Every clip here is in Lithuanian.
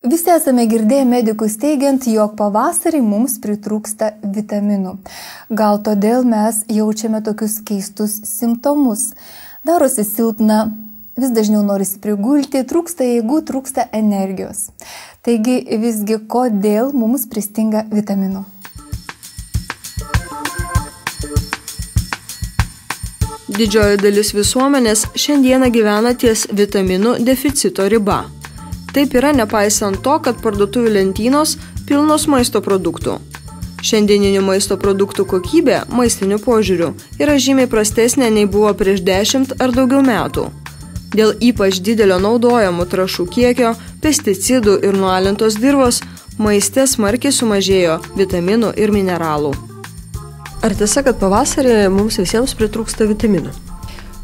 Visi esame girdėję medikus teigiant, jog pavasarį mums pritrūksta vitaminų. Gal todėl mes jaučiame tokius keistus simptomus. Darosi silpna, vis dažniau norisi prigulti, trūksta jėgų, trūksta energijos. Taigi visgi kodėl mums pristinga vitaminų? Didžioji dalis visuomenės šiandieną gyvena ties vitaminų deficito riba. Taip yra nepaisant to, kad parduotuvių lentynos pilnos maisto produktų. Šiandieninių maisto produktų kokybė maistiniu požiūriu yra žymiai prastesnė nei buvo prieš 10 ar daugiau metų. Dėl ypač didelio naudojamų trąšų kiekio, pesticidų ir nualintos dirvos maiste smarkiai sumažėjo vitaminų ir mineralų. Ar tiesa, kad pavasarį mums visiems pritrūksta vitaminų?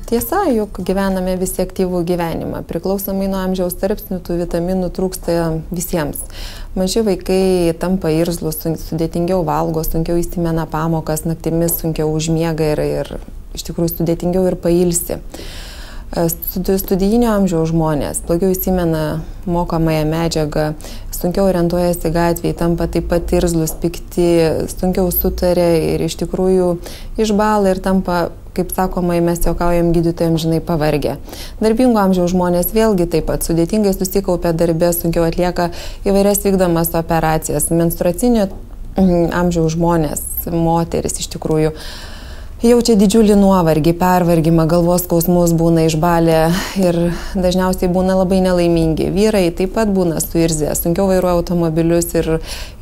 Tiesa, juk gyvename visi aktyvų gyvenimą. Priklausomai nuo amžiaus tarpsnių tų vitaminų trūksta visiems. Maži vaikai tampa irzlūs, sudėtingiau valgo, sunkiau įsimena pamokas, naktimis sunkiau užmiega ir iš tikrųjų sudėtingiau ir pailsi. Studijinio amžiaus žmonės blogiau įsimena mokomąją medžiagą, sunkiau orientuojasi gatvėje, tampa taip pat irzlūs, pikti, sunkiau sutarė ir iš tikrųjų išbąla ir tampa, kaip sakoma, mes juokaujam gydytojams žinai pavargę. Darbingo amžiaus žmonės vėlgi taip pat sudėtingai susikaupia darbę, sunkiau atlieka įvairias vykdomas operacijas. Menstruacinio amžiaus žmonės, moteris iš tikrųjų jaučia didžiulį nuovargį, pervargimą, galvos skausmus, būna išbalę ir dažniausiai būna labai nelaimingi. Vyrai taip pat būna suirzę, sunkiau vairuoja automobilius ir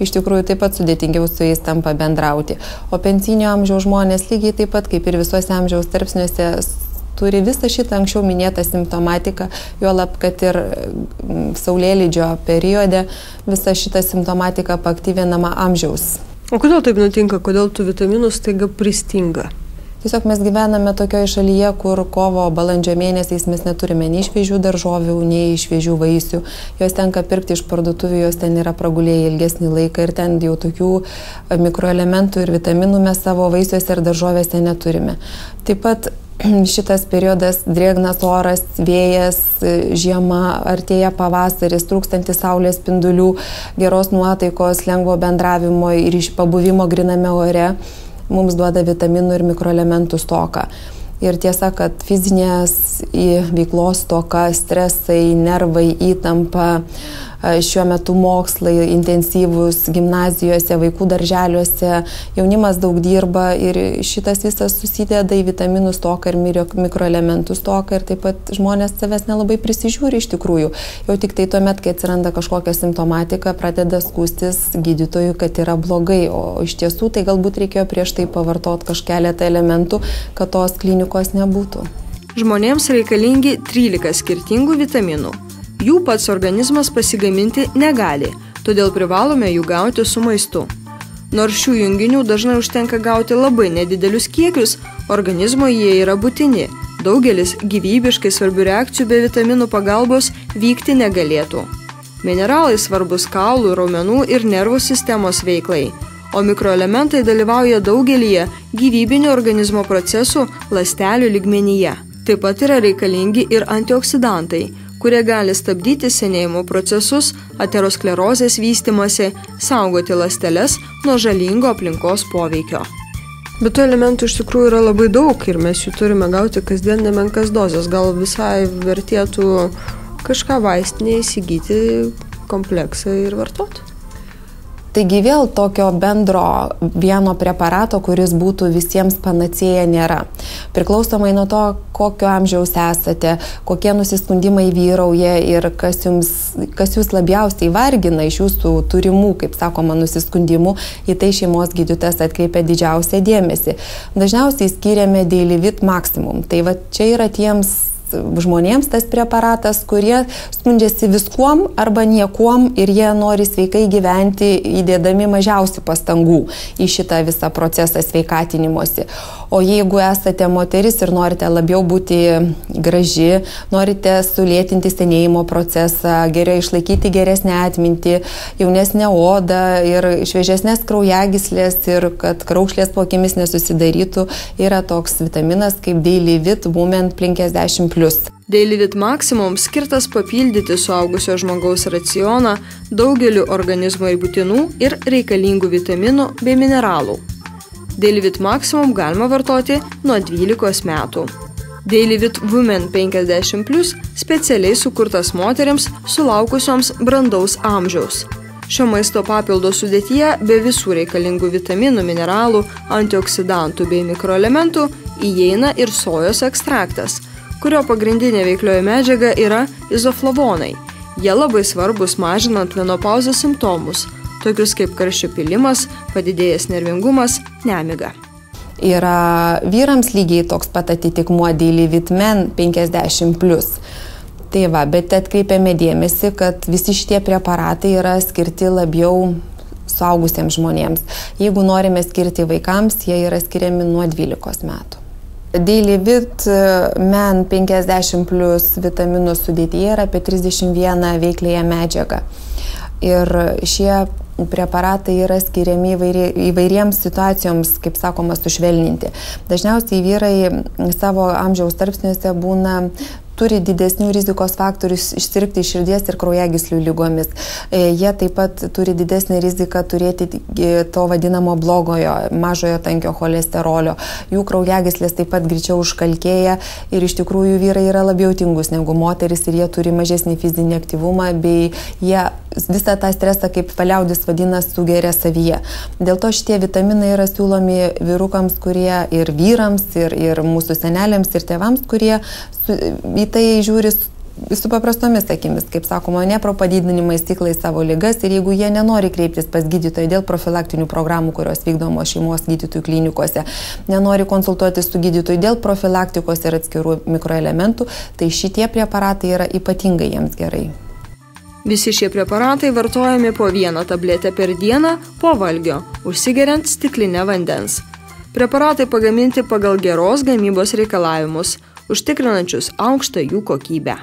iš tikrųjų taip pat sudėtingiau su jais tampa bendrauti. O pensinio amžiaus žmonės lygiai taip pat kaip ir visuose amžiaus tarpsniuose turi visą šitą anksčiau minėtą simptomatiką, juolab, kad ir saulėlydžio periode visa šita simptomatika paaktyvinama amžiaus. O kodėl taip nutinka, kodėl tų vitaminų staiga pristinga? Tiesiog mes gyvename tokioje šalyje, kur kovo, balandžio mėnesiais mes neturime nei šviežių daržovių, nei šviežių vaisių. Jos tenka pirkti iš parduotuvių, jos ten yra pragulėję ilgesnį laiką ir ten jau tokių mikroelementų ir vitaminų mes savo vaisiuose ir daržovėse neturime. Taip pat šitas periodas, drėgnas oras, vėjas, žiema, artėja pavasaris, trūkstantis saulės spindulių, geros nuotaikos, lengvo bendravimo ir iš pabuvimo griname ore mums duoda vitaminų ir mikroelementų stoką. Ir tiesa, kad fizinės veiklos stoka, stresai, nervai, įtampa, šiuo metu mokslai intensyvūs gimnazijose, vaikų darželiuose, jaunimas daug dirba ir šitas visas susideda į vitaminų stoką ir mikroelementų stoką ir taip pat žmonės savęs nelabai prisižiūri iš tikrųjų. Jau tik tai tuomet, kai atsiranda kažkokia simptomatika, pradeda skųstis gydytojui, kad yra blogai, o iš tiesų tai galbūt reikėjo prieš tai pavartoti kažkeletą elementų, kad tos klinikos nebūtų. Žmonėms reikalingi 13 skirtingų vitaminų. Jų pats organizmas pasigaminti negali, todėl privalome jų gauti su maistu. Nors šių junginių dažnai užtenka gauti labai nedidelius kiekius, organizmo jie yra būtini. Daugelis gyvybiškai svarbių reakcijų be vitaminų pagalbos vykti negalėtų. Mineralai svarbus kaulų, raumenų ir nervų sistemos veiklai, o mikroelementai dalyvauja daugelyje gyvybinių organizmo procesų ląstelių lygmenyje. Taip pat yra reikalingi ir antioksidantai, kurie gali stabdyti senėjimo procesus, aterosklerozės vystymąsi, saugoti ląsteles nuo žalingo aplinkos poveikio. Bet tų elementų iš tikrųjų yra labai daug ir mes jų turime gauti kasdien nemenkas dozes. Gal visai vertėtų kažką vaistinėje įsigyti kompleksą ir vartoti? Taigi vėl tokio bendro vieno preparato, kuris būtų visiems panacėja, nėra. Priklausomai nuo to, kokio amžiaus esate, kokie nusiskundimai vyrauja ir kas jūs labiausiai vargina iš jūsų turimų, kaip sakoma, nusiskundimų, į tai šeimos gydytojas atkreipia didžiausią dėmesį. Dažniausiai skiriame Dailivit Maximum. Tai va čia yra tiems žmonėms tas preparatas, kurie skundžiasi viskuom arba niekuom ir jie nori sveikai gyventi, įdėdami mažiausių pastangų į šitą visą procesą sveikatinimosi. O jeigu esate moteris ir norite labiau būti graži, norite sulėtinti senėjimo procesą, geriau išlaikyti geresnę atmintį, jaunesnę odą ir šviežesnės kraujagyslės ir kad kraukšlės po akimis nesusidarytų, yra toks vitaminas kaip Dailivit Women 50+. Dailivit Maximum skirtas papildyti suaugusio žmogaus racioną daugeliu organizmui būtinų ir reikalingų vitaminų bei mineralų. Dailivit Maximum galima vartoti nuo 12 metų. Dailivit Women 50+ specialiai sukurtas moteriams sulaukusioms brandaus amžiaus. Šio maisto papildo sudėtyje be visų reikalingų vitaminų, mineralų, antioksidantų bei mikroelementų įeina ir sojos ekstraktas, kurio pagrindinė veiklioji medžiaga yra izoflavonai. Jie labai svarbus mažinant menopauzės simptomus, tokius kaip karščio pylimas, padidėjęs nervingumas, nemiga. Yra vyrams lygiai toks pat atitikmuo Dailivit Men 50+. Tai va, bet atkreipiame dėmesį, kad visi šitie preparatai yra skirti labiau suaugusiems žmonėms. Jeigu norime skirti vaikams, jie yra skiriami nuo 12 metų. Dailivit Men 50+ vitaminų sudėtyje yra apie 31 veikliąją medžiagą. Ir šie preparatai yra skiriami įvairiems situacijoms, kaip sakoma, sušvelninti. Dažniausiai vyrai savo amžiaus tarpsniuose turi didesnių rizikos faktorius išsirgti širdies ir kraujagyslių ligomis. Jie taip pat turi didesnį riziką turėti to vadinamo blogojo, mažojo tankio cholesterolio. Jų kraujagyslės taip pat greičiau užkalkėja ir iš tikrųjų vyrai yra labiau tingus negu moteris ir jie turi mažesnį fizinį aktyvumą bei jie visą tą stresą, kaip liaudis vadina, sugeria savyje. Dėl to šitie vitaminai yra siūlomi vyrukams, kurie ir vyrams, ir mūsų seneliams, ir tėvams, kurie į tai žiūri su paprastomis akimis, kaip sakoma, ne pro padidinimais stiklai savo ligas ir jeigu jie nenori kreiptis pas gydytoją dėl profilaktinių programų, kurios vykdomos šeimos gydytojų klinikose, nenori konsultuotis su gydytoju dėl profilaktikos ir atskirų mikroelementų, tai šitie preparatai yra ypatingai jiems gerai. Visi šie preparatai vartojami po 1 tabletę per dieną po valgio, užsigeriant stiklinę vandens. Preparatai pagaminti pagal geros gamybos reikalavimus, užtikrinančius aukštą jų kokybę.